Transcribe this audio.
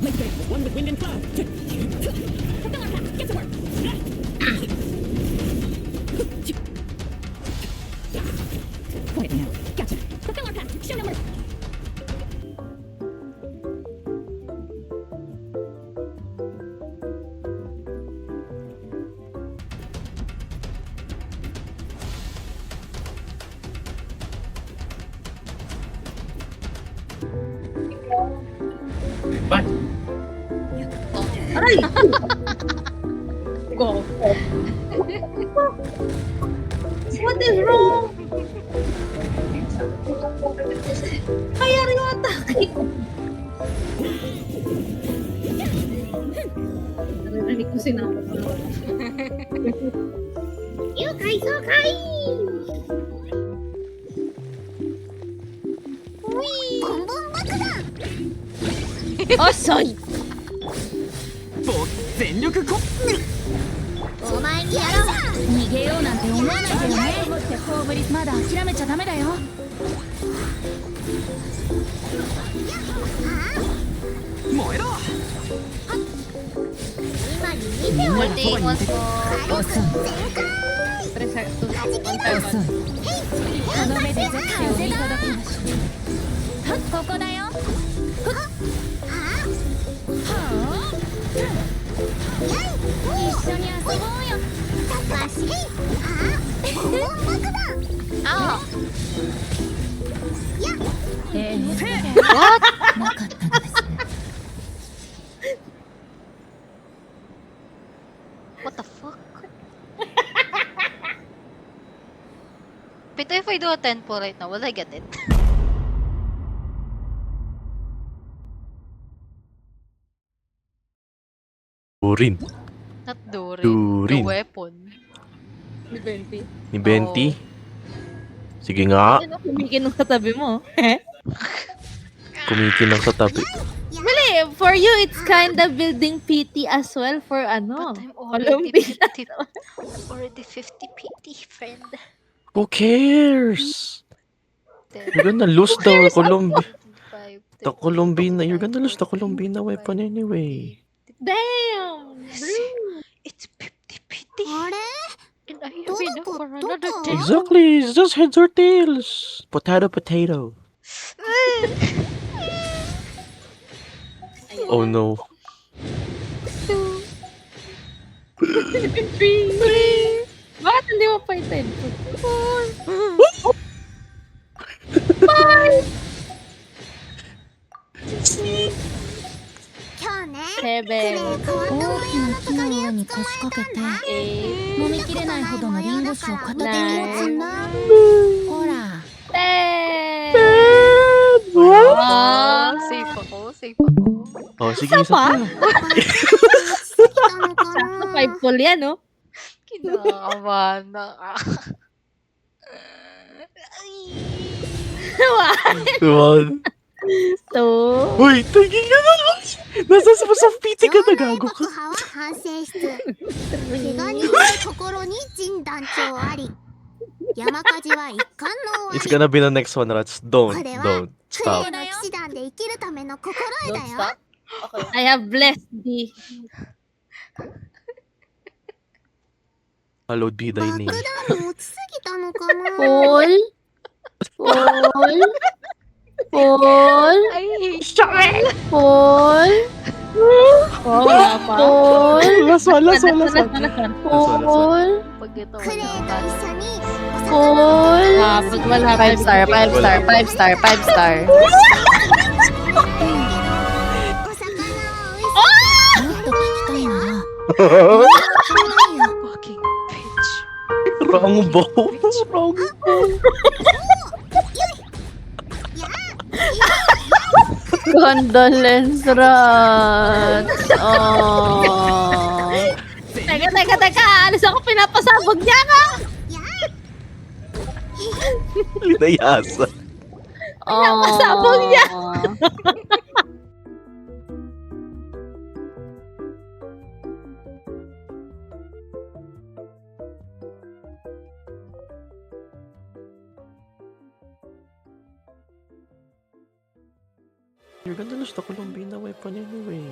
Make way for one with wind and cloud. Get to work. Quiet now. Gotcha. Fulfill our pact. Show number. Aray! Go. What is wrong? Kaya rin yung atake. Narinig ko sinapa ko. Yokai, yokai! Osoy! 全力こお前にやろう。逃げようなんて思わないでよね。コーブリスまだ諦めちゃダメだよ。燃えろ今に見ておいて。遅い遅い。この目で絶対を見届けましょう。ここだよ。一緒に遊ぼうよ。わし。ああ。なかったのです。What the fuck? But if I do a tempo right now, will I get it? Durin. Not Durin. Durin. The weapon. Ni Benti. Ni Benti? Sige nga. Ano, kumikinong katabi mo. Kumikinang sa tabi. Really, for you, it's kinda building PT as well for ano. But I'm already Colombia. 50. I'm already 50 PT, friend. Who cares? 10, You're gonna lose the Colombia. 5, The Colombina. You're gonna lose the Colombina weapon anyway. Damn! It's 50 PT. And I have enough for another 10. Exactly. It's just heads or tails. Potato, potato. Oh no. 3! Bakit hindi mo pa itin? 7, 大きな木の上に腰掛けて 8, 飲みきれないほどのリンゴ酒を片手に持つんだ。ほら 10! Ah, safe ako, safe ako. Oh, sige, isa pa. 5 full yan, no? Kinakabahan na. One. 2, Uy, tingin ka na. Nasa sa PT ka na, gago ka. 反省室怪我人の心に陣団長あり山火事は一貫の It's 終わ gonna be the next one, Rats. Don'tり stop. クレイの騎士団で生きるための心得 don't だよ stop. I have blessed thee. Hallowed be thy 爆 name. 弾持ちすぎたのかな Full. Full. Full. I hate Full. Oh, wala pa. Full. Last one, last one, last one. Full. pag ito クレイと一緒に Full. Ah, pag wala 5 star, 5 star, 5 star, 5 star. お魚は美味しい Fucking bitch. Wrong bow. Wrong bow. Condolence rats. Oh. Teka. Alis ako, pinapasabog niya ka. Linayasa. Pinapasabog niya. You're gonna lose the Columbine weapon anyway.